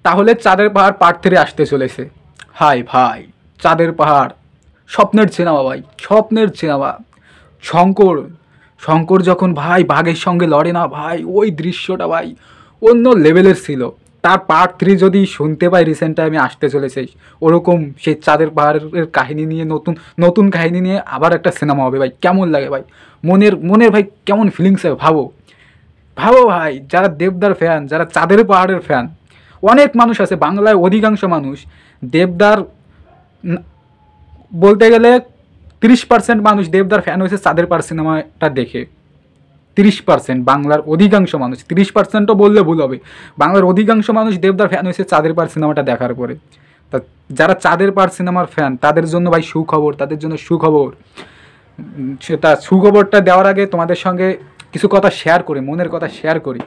তাহলে চাঁদের পাহাড় পার্ট 3 আসতে চলেছে। হাই ভাই, চাঁদের পাহাড় স্বপ্নের সিনেমা ভাই, স্বপ্নের সিনেমা। শঙ্কর শঙ্কর যখন ভাই বাঘের সঙ্গে লড়ে না ভাই, ওই দৃশ্যটা ভাই অন্য লেভেলের ছিল। তার পার্ট 3 যদি শুনতে পাই রিসেন্ট টাইমে আসতে চলেছে, ওরকম সেই চাঁদের পাহাড়ের কাহিনী নিয়ে নতুন নতুন কাহিনী নিয়ে আবার একটা সিনেমা হবে ভাই, কেমন লাগে ভাই, মনের মনের ভাই কেমন ফিলিংস হবে ভাবো। ভাবো ভাই, যারা দেবদার ফ্যান, যারা চাঁদের পাহাড়ের ফ্যান, অনেক মানুষ আছে বাংলায়, অধিকাংশ মানুষ দেবদার বলতে গেলে 30% মানুষ দেবদার ফ্যান হয়েছে চাঁদের পাহাড় সিনেমাটা দেখে। 30% বাংলার অধিকাংশ মানুষ, 30%ও বললে ভুল হবে, বাংলার অধিকাংশ মানুষ দেবদার ফ্যান হয়েছে চাঁদের পাহাড় সিনেমাটা দেখার পরে। তা যারা চাঁদের পাহাড় সিনেমার ফ্যান তাদের জন্য ভাই সুখবর, তাদের জন্য সুখবর। সেটা সুখবরটা দেওয়ার আগে তোমাদের সঙ্গে কিছু কথা শেয়ার করি, মনের কথা শেয়ার করি।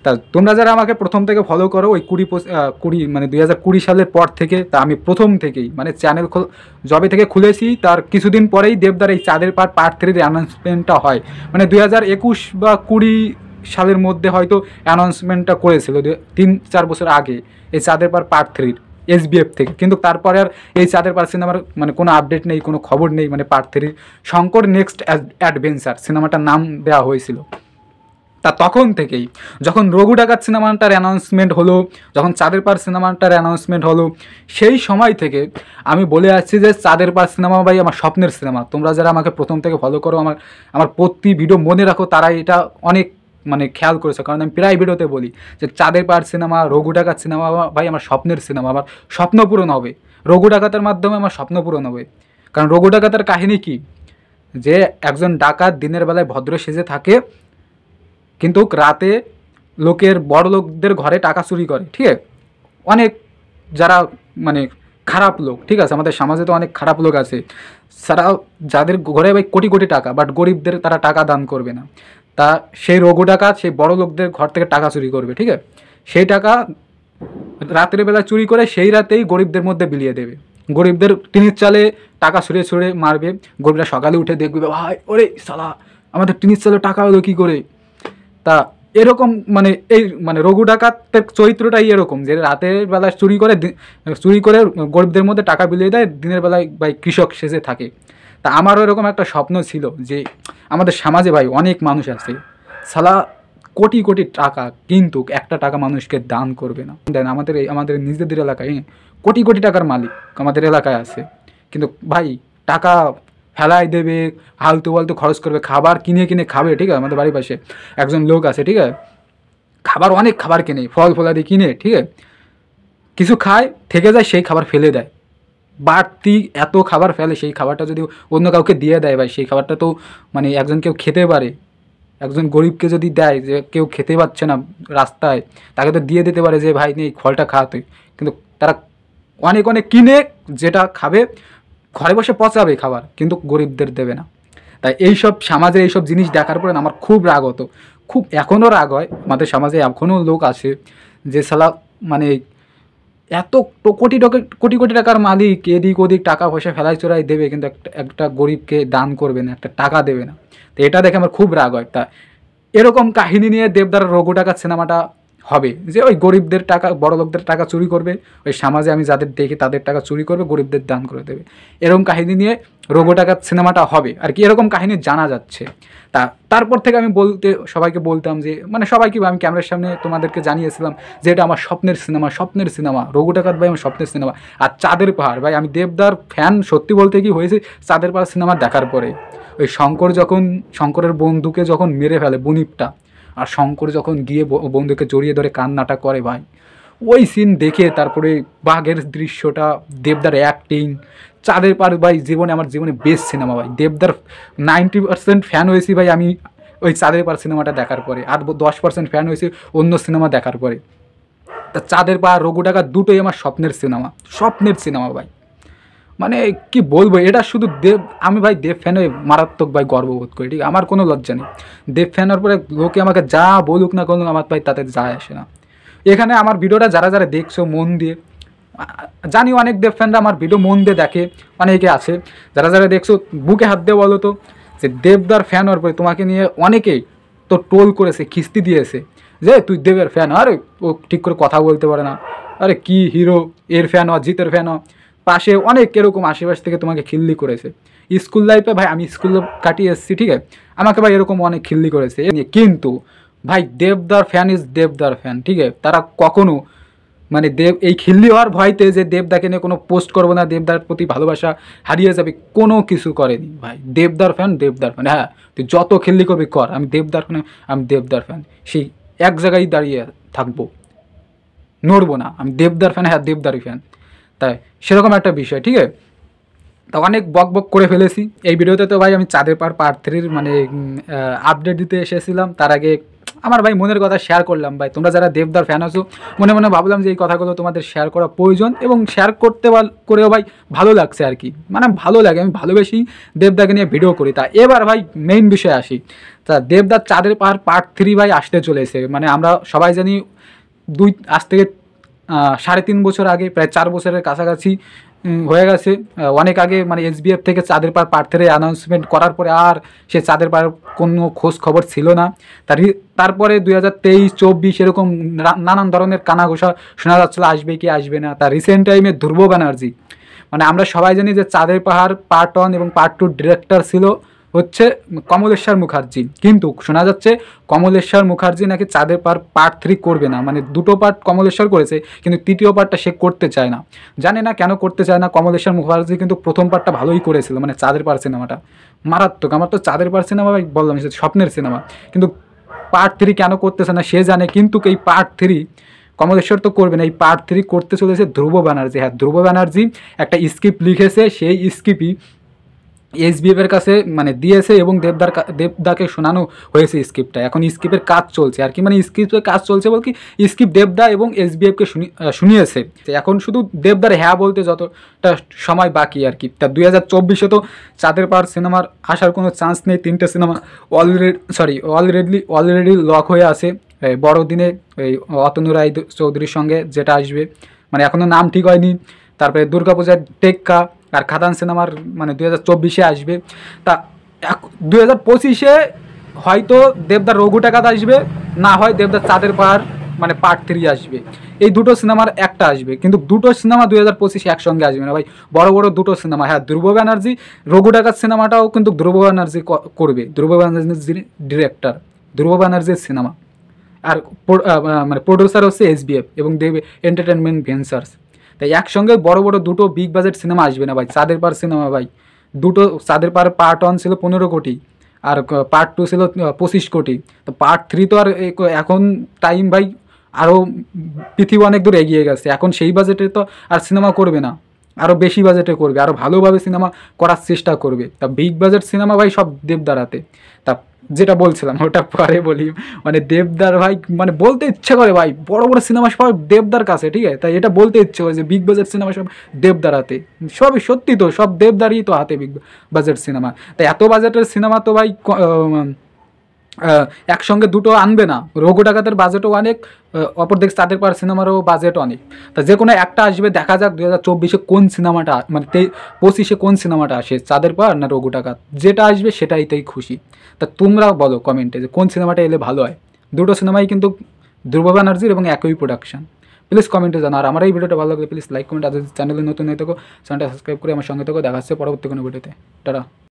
তা তোমরা যারা আমাকে প্রথম থেকে ফলো করো, ওই 20 মানে 2020 সালের পর থেকে, তা আমি প্রথম থেকেই মানে চ্যানেল জবে থেকে খুলেছি তার কিছুদিন পরেই দেবদার এই চাঁদের পাহাড় পার্ট 3 অ্যানাউন্সমেন্টটা হয়। মানে 2021 বা 20 সালের মধ্যে হয়তো অ্যানাউন্সমেন্টটা করেছিল, 3-4 বছর আগে, এই চাঁদের পাহাড় পার্ট 3 SBF থেকে। কিন্তু তারপরে আর এই চাঁদের পাহাড় সিনেমার মানে কোনো আপডেট নেই, কোনো খবর নেই। মানে পার্ট 3 শঙ্কর নেক্সট অ্যাডভেঞ্চার সিনেমাটার নাম দেওয়া হয়েছিল। তা তখন থেকেই যখন রঘু ডাকাত সিনেমাটার অ্যানাউন্সমেন্ট হলো, যখন চাঁদের পাহাড় সিনেমাটার অ্যানাউন্সমেন্ট হলো, সেই সময় থেকে আমি বলে আসছি যে চাঁদের পাহাড় সিনেমা ভাই আমার স্বপ্নের সিনেমা। তোমরা যারা আমাকে প্রথম থেকে ফলো করো, আমার প্রতি ভিডিও মনে রাখো, তারা এটা অনেক মানে খেয়াল করেছে, কারণ আমি প্রায় ভিডিওতে বলি যে চাঁদের পাহাড় সিনেমা, রঘু ডাকাত সিনেমা ভাই আমার স্বপ্নের সিনেমা। আমার স্বপ্ন পূরণ হবে রঘু ডাকাতের মাধ্যমে, আমার স্বপ্ন পূরণ হবে। কারণ রঘু ডাকাতের কাহিনী কি, যে একজন ডাকাত দিনের বেলায় ভদ্র সেজে থাকে, কিন্তু রাতে লোকের বড় লোকদের ঘরে টাকা চুরি করে। ঠিক আছে, অনেক যারা মানে খারাপ লোক, ঠিক আছে, আমাদের সমাজে তো অনেক খারাপ লোক আছে, তারা যাদের ঘরে ভাই কোটি কোটি টাকা, বাট গরিবদের তারা টাকা দান করবে না। তা সেই রঘু ডাকাত সেই বড় লোকদের ঘর থেকে টাকা চুরি করবে, ঠিক আছে, সেই টাকা রাতের বেলা চুরি করে সেই রাতেই গরিবদের মধ্যে বিলিয়ে দেবে। গরিবদের টিনের চালে টাকা ছুঁড়ে ছুঁড়ে মারবে। গরিবরা সকালে উঠে দেখবে ভাই, ওরে সালা আমাদের টিনের চালে টাকা হলো কী করে। তা এরকম মানে এই মানে রঘু ডাকাতের চরিত্রটাই এরকম, যে রাতের বেলায় চুরি করে গরিবদের মধ্যে টাকা বিলিয়ে দেয়, দিনের বেলায় ভাই কৃষক সেজে থাকে। তা আমারও এরকম একটা স্বপ্ন ছিল যে আমাদের সমাজে ভাই অনেক মানুষ আছে সালা কোটি কোটি টাকা, কিন্তু একটা টাকা মানুষকে দান করবে না। দেন আমাদের নিজেদের এলাকায় কোটি কোটি টাকার মালিক আমাদের এলাকায় আছে, কিন্তু ভাই টাকা ফেলাই দেবে, হালতু ফালতু খরচ করবে, খাবার কিনে কিনে খাবে। ঠিক আছে, আমাদের বাড়ির পাশে একজন লোক আছে, ঠিক আছে, অনেক খাবার কিনে, ফল ফলাদি কিনে, ঠিক আছে, কিছু খায় থেকে যায়, সেই খাবার ফেলে দেয়। বাড়তি এত খাবার ফেলে, সেই খাবারটা যদি অন্য কাউকে দিয়ে দেয় ভাই, সেই খাবারটা তো মানে কেউ খেতে পারে। একজন গরিবকে যদি দেয়, যে কেউ খেতে পাচ্ছে না রাস্তায়, তাকে তো দিয়ে দিতে পারে যে ভাই নেই ফলটা খা তুই। কিন্তু তারা অনেক অনেক কিনে যেটা খাবে, ঘরে বসে পচাবে খাবার, কিন্তু গরিবদের দেবে না। তাই এইসব সমাজে এইসব জিনিস দেখার পরে আমার খুব রাগ হতো, খুব এখনও রাগ হয়। আমাদের সমাজে এখনও লোক আছে যে সালা মানে এত কোটি কোটি কোটি টাকার মালিক, এদিক ওদিক টাকা পয়সা ফেলাই চোরাই দেবে, কিন্তু একটা গরিবকে দান করবে না, একটা টাকা দেবে না। তো এটা দেখে আমার খুব রাগ হয়। তা এরকম কাহিনী নিয়ে দেবদার রঘু ডাকাত সিনেমাটা হবে, যে ওই গরিবদের টাকা, বড় লোকদের টাকা চুরি করবে, ওই সমাজে আমি যাদের দেখি তাদের টাকা চুরি করবে, গরিবদের দান করে দেবে। এরকম কাহিনী নিয়ে রঘু ডাকাত সিনেমাটা হবে আর কি, এরকম কাহিনী জানা যাচ্ছে। তারপর থেকে আমি সবাইকে বলতাম যে মানে সবাইকে আমি ক্যামেরার সামনে তোমাদেরকে জানিয়েছিলাম যে এটা আমার স্বপ্নের সিনেমা রঘু ডাকাত ভাই আমার স্বপ্নের সিনেমা। আর চাঁদের পাহাড় ভাই, আমি দেবদার ফ্যান সত্যি বলতে কি হয়েছে চাঁদের পাহাড় সিনেমা দেখার পরে। ওই শঙ্করের বন্ধুকে যখন মেরে ফেলে বুনিপটা, আর শঙ্কর যখন গিয়ে বন্ধুকে জড়িয়ে ধরে কান্নাটা করে ভাই, ওই সিন দেখে তারপরে বাঘের দৃশ্যটা, দেবদার অ্যাক্টিং, চাঁদের পাহাড় ভাই আমার জীবনে বেস্ট সিনেমা ভাই। দেবদার 90% ফ্যান হয়েছি ভাই আমি ওই চাঁদের পাহাড় সিনেমাটা দেখার পরে, আর 10% ফ্যান হয়েছি অন্য সিনেমা দেখার পরে। তা চাঁদের পাহাড়, রঘু ডাকাত দুটোই আমার স্বপ্নের সিনেমা ভাই। মানে কি বলবো, এটা শুধু আমি ভাই দেব ফ্যান হয়ে মারাত্মক ভাই গর্ববোধ করি। ঠিক, আমার কোনো লজ্জা নেই। দেব ফ্যান হওয়ার পরে লোকে আমাকে যা বলুক না কোনো, আমার ভাই তাতে যায় আসে না। এখানে আমার ভিডিওটা যারা যারা দেখছো মন দিয়ে, জানি অনেক দেব ফ্যানরা আমার ভিডিও মন দিয়ে দেখে, অনেকে আছে যারা যারা দেখছো বুকে হাত দিয়ে বলো তো যে দেবদার ফ্যান হওয়ার পরে তোমাকে নিয়ে অনেকেই তো টোল করেছে, খিস্তি দিয়েছে যে তুই দেবের ফ্যান, আরে ও ঠিক করে কথা বলতে পারে না, আরে কি হিরো, এর ফ্যান অজিতের ফ্যান, পাশে অনেক এরকম আশেপাশ থেকে তোমাকে খিল্লি করেছে। স্কুল লাইফে ভাই আমি স্কুল কাটিয়ে এসেছি, ঠিক আছে, আমাকে ভাই এরকম অনেক খিল্লি করেছে। কিন্তু ভাই দেবদার ফ্যান ইজ দেবদার ফ্যান, ঠিক আছে, তারা কখনো মানে দেব এই খিল্লি হওয়ার ভয়তে যে দেবদাকে নিয়ে কোনো পোস্ট করবো না, দেবদার প্রতি ভালোবাসা হারিয়ে যাবে, কোনো কিছু করেনি ভাই। দেবদার ফ্যান দেবদার ফ্যান, হ্যাঁ তুই যত খিল্লি করবি কর, আমি দেবদার ফ্যান, আমি দেবদার ফ্যান, সেই এক জায়গায় দাঁড়িয়ে থাকবো, নড়বো না। আমি দেবদার ফ্যান, হ্যাঁ দেবদারই ফ্যান। তাই সেরকম একটা বিষয়, ঠিক আছে। তো অনেক বক বক করে ফেলেছি এই ভিডিওতে। তো ভাই আমি চাঁদের পাহাড় 3 মানে আপডেট দিতে এসেছিলাম, তার আগে আমার ভাই মনের কথা শেয়ার করলাম। ভাই তোমরা যারা দেবদার ফ্যান আছো, মনে মনে ভাবলাম যে এই কথাগুলো তোমাদের শেয়ার করা প্রয়োজন, এবং শেয়ার করতে করেও ভাই ভালো লাগছে আর কি, মানে ভালো লাগে, আমি ভালোবেসি দেবদাকে নিয়ে ভিডিও করি। তা এবার ভাই মেইন বিষয়ে আসি। তা দেবদার চাঁদের পাহাড় 3 ভাই আসতে চলেছে, মানে আমরা সবাই জানি আজ থেকে 3.5 বছর আগে, প্রায় 4 বছরের কাছাকাছি হয়ে গেছে। অনেক আগে মানে SBF থেকে চাঁদের পাহাড় 3 অ্যানাউন্সমেন্ট করার পরে আর সে চাঁদের পাহাড়ের কোনো খোঁজ খবর ছিল না। তারপরে 2023-24 এরকম নানান ধরনের কানাঘোষা শোনা যাচ্ছিল আসবে কি আসবে না। তার রিসেন্ট টাইমে ধ্রুব ব্যানার্জি, মানে আমরা সবাই জানি যে চাঁদের পাহাড় পার্ট 1 এবং পার্ট 2 ডিরেক্টর ছিল হচ্ছে কমলেশ্বর মুখার্জি, কিন্তু শোনা যাচ্ছে কমলেশ্বর মুখার্জি নাকি চাঁদের পার্ট 3 করবে না। মানে দুটো পার্ট কমলেশ্বর করেছে, কিন্তু তৃতীয় পার্টটা সে করতে চায় না, জানে না কেন করতে চায় না। কমলেশ্বর মুখার্জি কিন্তু প্রথম পার্টটা ভালোই করেছিল, মানে চাঁদের পাহাড় সিনেমাটা মারাত্মক। আমার তো চাঁদের পাহাড় সিনেমা বললাম স্বপ্নের সিনেমা, কিন্তু পার্ট 3 কেন করতেছে না সে জানে। কিন্তু এই পার্ট 3 কমলেশ্বর তো করবে না, এই পার্ট 3 করতে চলেছে ধ্রুব ব্যানার্জি। হ্যাঁ ধ্রুব ব্যানার্জি একটা স্ক্রিপ্ট লিখেছে, সেই স্ক্রিপ্টই SBF-এর কাছে মানে দিয়েছে এবং দেবদাকে শোনানো হয়েছে স্ক্রিপ্টটা। এখন স্ক্রিপ্টের কাজ চলছে আর কি, মানে স্ক্রিপ্টের কাজ চলছে বল কি, স্ক্রিপ্ট দেবদা এবং SBF-কে শুনিয়েছে। এখন শুধু দেবদার হ্যাঁ বলতে যতটা সময় বাকি আর কি। তা 2024-এ তো চাঁদের পাহাড় সিনেমার আসার কোনো চান্স নেই। 3টে সিনেমা অলরেডি লক হয়ে আছে। বড়দিনে এই অতনু রায় চৌধুরীর সঙ্গে যেটা আসবে, মানে এখনও নাম ঠিক হয়নি। তারপরে দুর্গাপূজার টেক্কা আর খাদান সিনেমার মানে 2024-এ আসবে। তা 2025-এ হয়তো দেবদার রঘু টাকাত আসবে, না হয় দেবদার চাঁদের পাহাড় মানে পার্ট 3 আসবে। এই দুটো সিনেমার একটা আসবে, কিন্তু দুটো সিনেমা 2025-এ একসঙ্গে আসবে না ভাই, বড় বড় দুটো সিনেমা। হ্যাঁ ধ্রুব ব্যানার্জি রঘু টাকার সিনেমাটাও কিন্তু ধ্রুব ব্যানার্জি করবে, ধ্রুব ব্যানার্জির ডিরেক্টর, ধ্রুব ব্যানার্জির সিনেমা। আর মানে প্রডিউসার হচ্ছে SBF এবং দেব এন্টারটেনমেন্ট ভেঞ্চার্স। তাই একসঙ্গে বড় বড় দুটো বিগ বাজেট সিনেমা আসবে না ভাই। চাঁদের পাহাড় সিনেমা ভাই দুটো, চাঁদের পাহাড় পার্ট 1 ছিল 15 কোটি আর পার্ট 2 ছিল 25 কোটি। তো পার্ট 3 তো আর এখন টাইম ভাই আরও পৃথিবী অনেক দূর এগিয়ে গেছে, এখন সেই বাজেটে তো আর সিনেমা করবে না, আরও বেশি বাজেটে করবে, আরও ভালোভাবে সিনেমা করার চেষ্টা করবে। তা বিগ বাজেট সিনেমা ভাই সব দেবদারাতে। তা যেটা বলছিলাম ওটা পরে বলি, মানে দেবদার ভাই মানে বলতে ইচ্ছে করে ভাই, বড় বড় সিনেমা সব দেবদার কাছে, ঠিক আছে। তাই এটা বলতে ইচ্ছে করে যে বিগ বাজেট সিনেমা সব দেবদার হাতে, সবই সত্যি তো, সব দেবদারই তো হাতে বিগ বাজেট সিনেমা। তাই এত বাজেটের সিনেমা তো ভাই একসঙ্গে দুটো আনবে না। রঘু ডাকাতের বাজেটও অনেক, অপরদিক চাঁদের পাহাড় সিনেমারও বাজেট অনেক। তা যে কোনো একটা আসবে, দেখা যাক 2024-এ কোন সিনেমাটা মানে 25-এ কোন সিনেমাটা আসে, চাঁদের পাহাড় না রঘু ডাকাত, যেটা আসবে সেটাইতেই খুশি। তা তোমরা বলো কমেন্টে যে কোন সিনেমাটা এলে ভালো হয়। দুটো সিনেমাই কিন্তু ধ্রুব ব্যানার্জির এবং একই প্রোডাকশন। প্লিজ কমেন্টে জানো। আর আমার এই ভিডিওটা ভালো লাগলে প্লিজ লাইক কমেন্ট, আর যদি চ্যানেলে নতুন হয়ে থাকো চ্যানেলটা সাবস্ক্রাইব করে আমার সঙ্গে থাকো। দেখা হচ্ছে পরবর্তী কোনো ভিডিওতে। টাটা।